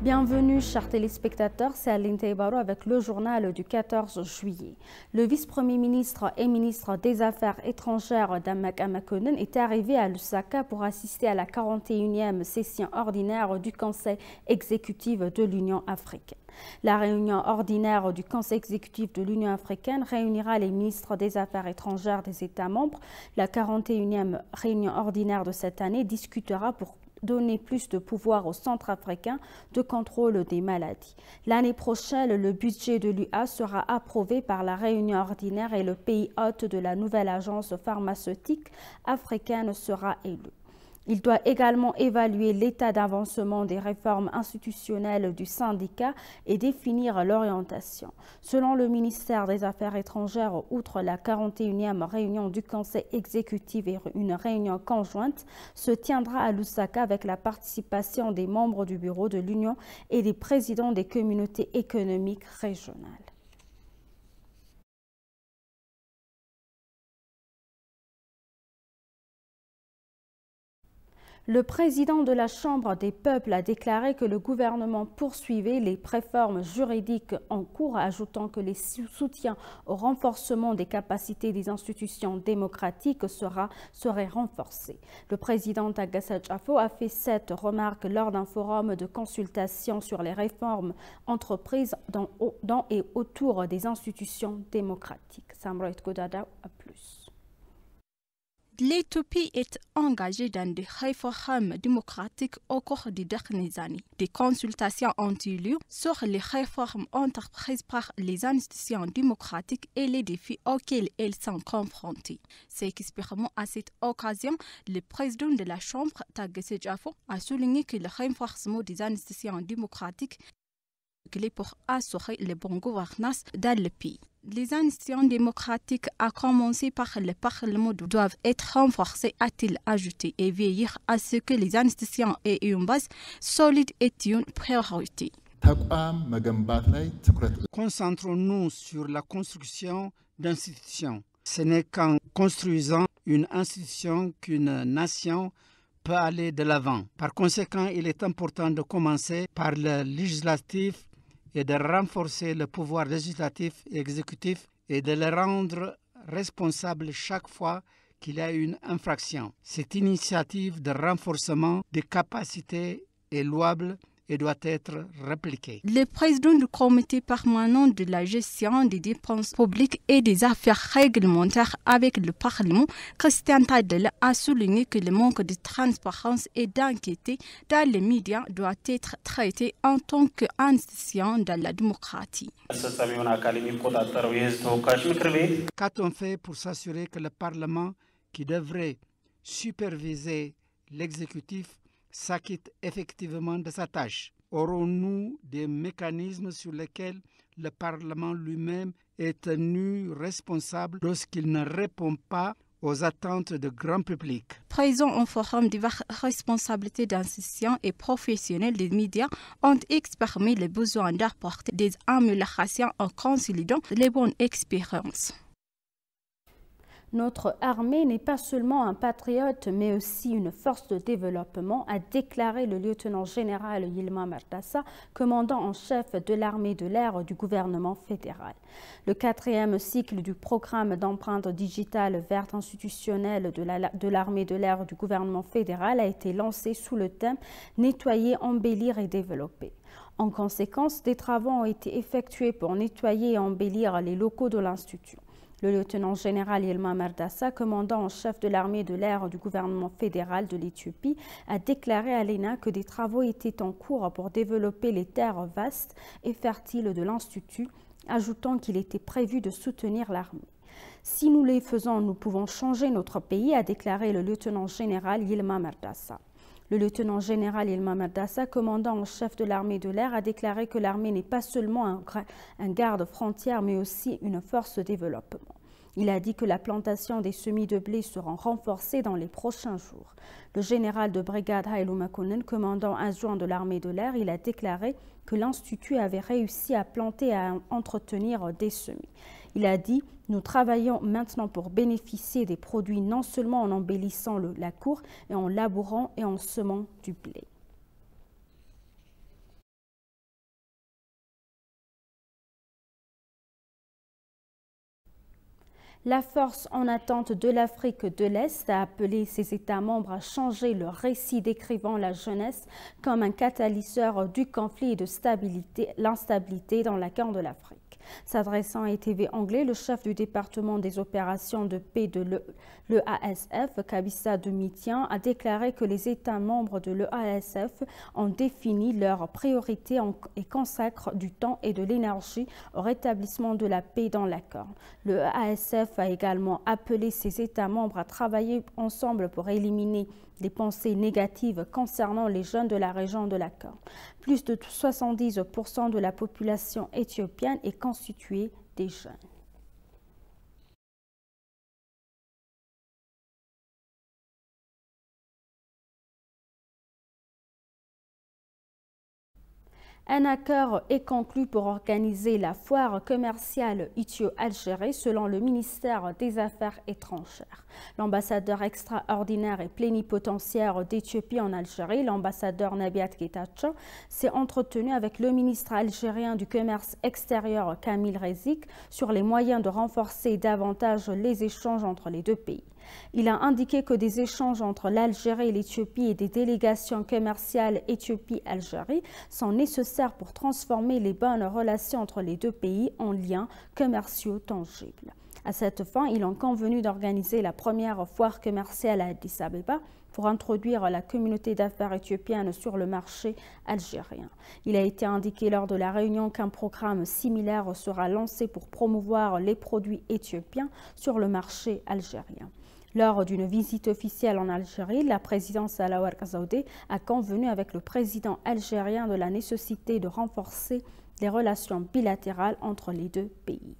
Bienvenue chers téléspectateurs, c'est Aline Taïbaro avec le journal du 14 juillet. Le vice-premier ministre et ministre des Affaires étrangères Damak Amakonnen est arrivé à Lusaka pour assister à la 41e session ordinaire du Conseil exécutif de l'Union africaine. La réunion ordinaire du Conseil exécutif de l'Union africaine réunira les ministres des Affaires étrangères des États membres. La 41e réunion ordinaire de cette année discutera pour donner plus de pouvoir au centre africain de contrôle des maladies. L'année prochaine, le budget de l'UA sera approuvé par la réunion ordinaire et le pays hôte de la nouvelle agence pharmaceutique africaine sera élu. Il doit également évaluer l'état d'avancement des réformes institutionnelles du syndicat et définir l'orientation. Selon le ministère des Affaires étrangères, outre la 41e réunion du Conseil exécutif et une réunion conjointe se tiendra à Lusaka avec la participation des membres du bureau de l'Union et des présidents des communautés économiques régionales. Le président de la Chambre des peuples a déclaré que le gouvernement poursuivait les réformes juridiques en cours, ajoutant que les soutiens au renforcement des capacités des institutions démocratiques seraient renforcés. Le président Tagasa Tchafo a fait cette remarque lors d'un forum de consultation sur les réformes entreprises dans et autour des institutions démocratiques. Samroit Godada a plus. L'Éthiopie est engagée dans des réformes démocratiques au cours des dernières années. Des consultations ont eu lieu sur les réformes entreprises par les institutions démocratiques et les défis auxquels elles sont confrontées. S'exprimant à cette occasion, le président de la Chambre, Tagasa Tchafo, a souligné que le renforcement des institutions démocratiques est clé pour assurer la bonne gouvernance dans le pays. Les institutions démocratiques, à commencer par le Parlement, doivent être renforcées, a-t-il ajouté, et veiller à ce que les institutions aient une base solide est une priorité. Concentrons-nous sur la construction d'institutions. Ce n'est qu'en construisant une institution qu'une nation peut aller de l'avant. Par conséquent, il est important de commencer par le législatif et de renforcer le pouvoir législatif et exécutif et de les rendre responsables chaque fois qu'il y a une infraction. Cette initiative de renforcement des capacités est louable et doit être répliquée. Le président du comité permanent de la gestion des dépenses publiques et des affaires réglementaires avec le Parlement, Christian Tadela, a souligné que le manque de transparence et d'enquête dans les médias doit être traité en tant qu'institution dans la démocratie. Qu'a-t-on fait pour s'assurer que le Parlement, qui devrait superviser l'exécutif, s'acquitte effectivement de sa tâche? Aurons-nous des mécanismes sur lesquels le Parlement lui-même est tenu responsable lorsqu'il ne répond pas aux attentes du grand public? Présents au forum des responsabilités d'institutions et professionnels des médias ont exprimé le besoin d'apporter des améliorations en consolidant les bonnes expériences. Notre armée n'est pas seulement un patriote, mais aussi une force de développement, a déclaré le lieutenant-général Yilma Mardassa, commandant en chef de l'armée de l'air du gouvernement fédéral. Le 4e cycle du programme d'empreinte digitale verte institutionnelle de l'armée de l'air du gouvernement fédéral a été lancé sous le thème « Nettoyer, embellir et développer ». En conséquence, des travaux ont été effectués pour nettoyer et embellir les locaux de l'Institut. Le lieutenant-général Yilma Mardassa, commandant en chef de l'armée de l'air du gouvernement fédéral de l'Éthiopie, a déclaré à l'ENA que des travaux étaient en cours pour développer les terres vastes et fertiles de l'Institut, ajoutant qu'il était prévu de soutenir l'armée. Si nous les faisons, nous pouvons changer notre pays, a déclaré le lieutenant-général Yilma Mardassa. Le lieutenant-général Yilma Mardassa, commandant en chef de l'armée de l'air, a déclaré que l'armée n'est pas seulement un garde-frontière, mais aussi une force de développement. Il a dit que la plantation des semis de blé sera renforcée dans les prochains jours. Le général de brigade Haïlou Makonnen, commandant adjoint de l'armée de l'air, il a déclaré que l'Institut avait réussi à planter et à entretenir des semis. Il a dit « Nous travaillons maintenant pour bénéficier des produits non seulement en embellissant la cour et en labourant et en semant du blé. » La force en attente de l'Afrique de l'Est a appelé ses États membres à changer le récit décrivant la jeunesse comme un catalyseur du conflit et de l'instabilité dans la Corne de l'Afrique. S'adressant à TV anglais, le chef du département des opérations de paix de l'EASF, Kabissa Domitien, a déclaré que les États membres de l'EASF ont défini leurs priorités et consacrent du temps et de l'énergie au rétablissement de la paix dans la Corne. L'EASF a également appelé ses États membres à travailler ensemble pour éliminer les pensées négatives concernant les jeunes de la région de la Corne. Plus de 70% de la population éthiopienne est constituée des jeunes. Un accord est conclu pour organiser la foire commerciale Éthio-Algérie selon le ministère des Affaires étrangères. L'ambassadeur extraordinaire et plénipotentiaire d'Éthiopie en Algérie, l'ambassadeur Nabiat Getachew, s'est entretenu avec le ministre algérien du Commerce extérieur Kamil Rezik sur les moyens de renforcer davantage les échanges entre les deux pays. Il a indiqué que des échanges entre l'Algérie et l'Éthiopie et des délégations commerciales Éthiopie-Algérie sont nécessaires pour transformer les bonnes relations entre les deux pays en liens commerciaux tangibles. À cette fin, ils ont convenu d'organiser la première foire commerciale à Addis Abeba pour introduire la communauté d'affaires éthiopienne sur le marché algérien. Il a été indiqué lors de la réunion qu'un programme similaire sera lancé pour promouvoir les produits éthiopiens sur le marché algérien. Lors d'une visite officielle en Algérie, la présidente Sahle-Worq Zewde a convenu avec le président algérien de la nécessité de renforcer les relations bilatérales entre les deux pays.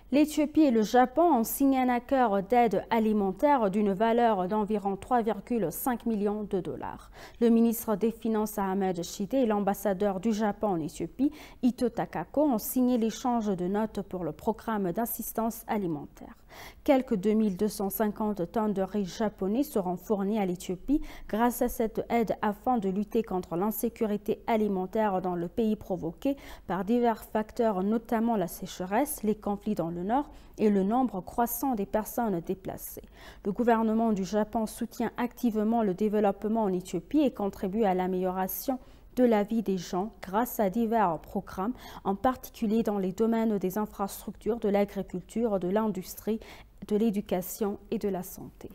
L'Éthiopie et le Japon ont signé un accord d'aide alimentaire d'une valeur d'environ 3,5 millions de dollars. Le ministre des Finances Ahmed Shide et l'ambassadeur du Japon en Éthiopie, Ito Takako, ont signé l'échange de notes pour le programme d'assistance alimentaire. Quelques 2250 tonnes de riz japonais seront fournies à l'Éthiopie grâce à cette aide afin de lutter contre l'insécurité alimentaire dans le pays provoquée par divers facteurs, notamment la sécheresse, les conflits dans le nord et le nombre croissant des personnes déplacées. Le gouvernement du Japon soutient activement le développement en Éthiopie et contribue à l'amélioration de la vie des gens grâce à divers programmes, en particulier dans les domaines des infrastructures, de l'agriculture, de l'industrie, de l'éducation et de la santé.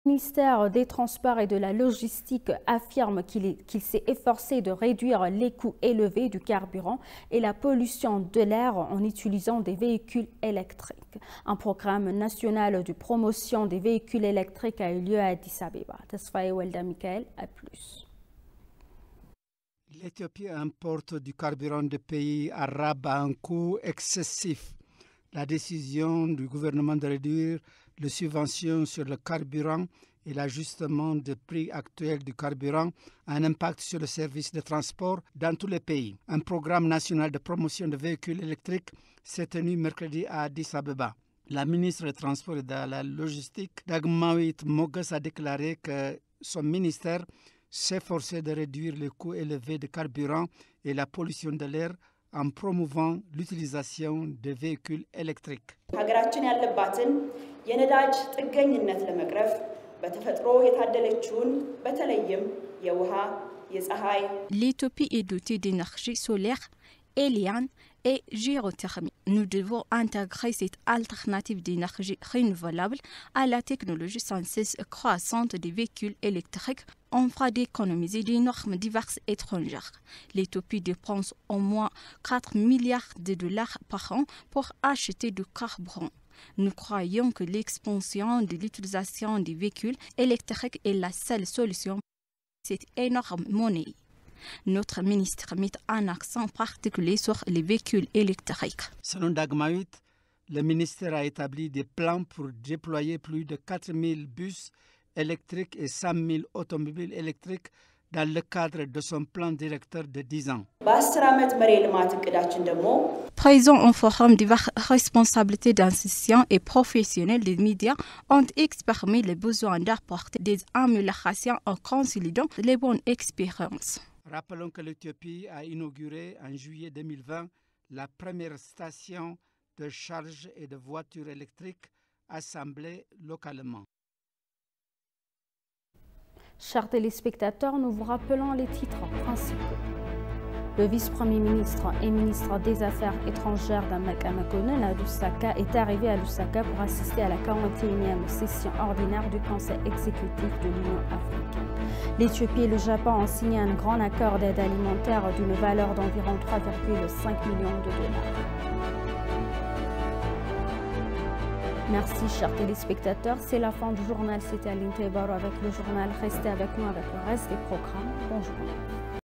Le ministère des Transports et de la Logistique affirme qu'il s'est efforcé de réduire les coûts élevés du carburant et la pollution de l'air en utilisant des véhicules électriques. Un programme national de promotion des véhicules électriques a eu lieu à Addis Abeba. Tesfaye Welda Michael a plus. L'Éthiopie importe du carburant de pays arabes à un coût excessif. La décision du gouvernement de réduire les subventions sur le carburant et l'ajustement des prix actuels du carburant a un impact sur le service de transport dans tous les pays. Un programme national de promotion de véhicules électriques s'est tenu mercredi à Addis Abeba. La ministre des Transports et de la Logistique, Dagmawit Moges, a déclaré que son ministère s'efforçait de réduire les coûts élevés de carburant et la pollution de l'air en promouvant l'utilisation des véhicules électriques. L'Éthiopie est dotée d'énergie solaire, éolienne et géothermie. Nous devons intégrer cette alternative d'énergie renouvelable à la technologie sans cesse croissante des véhicules électriques afin d'économiser des normes diverses étrangères. L'Éthiopie dépense au moins 4 milliards de dollars par an pour acheter du carburant. Nous croyons que l'expansion de l'utilisation des véhicules électriques est la seule solution pour cette énorme monnaie. Notre ministre met un accent particulier sur les véhicules électriques. Selon Dagmawit, le ministère a établi des plans pour déployer plus de 4000 bus électriques et 100 000 automobiles électriques dans le cadre de son plan directeur de 10 ans. Présents au forum des responsabilités d'institutions et professionnels des médias ont exprimé le besoin d'apporter des améliorations en consolidant les bonnes expériences. Rappelons que l'Éthiopie a inauguré en juillet 2020 la première station de charge et de voitures électriques assemblées localement. Chers téléspectateurs, nous vous rappelons les titres principaux. Le vice-premier ministre et ministre des Affaires étrangères d'Amakamakone, à Lusaka, est arrivé à Lusaka pour assister à la 41e session ordinaire du Conseil exécutif de l'Union africaine. L'Éthiopie et le Japon ont signé un grand accord d'aide alimentaire d'une valeur d'environ 3,5 millions de dollars. Merci, chers téléspectateurs. C'est la fin du journal. C'était Aline Tebaro avec le journal. Restez avec nous avec le reste des programmes. Bonjour.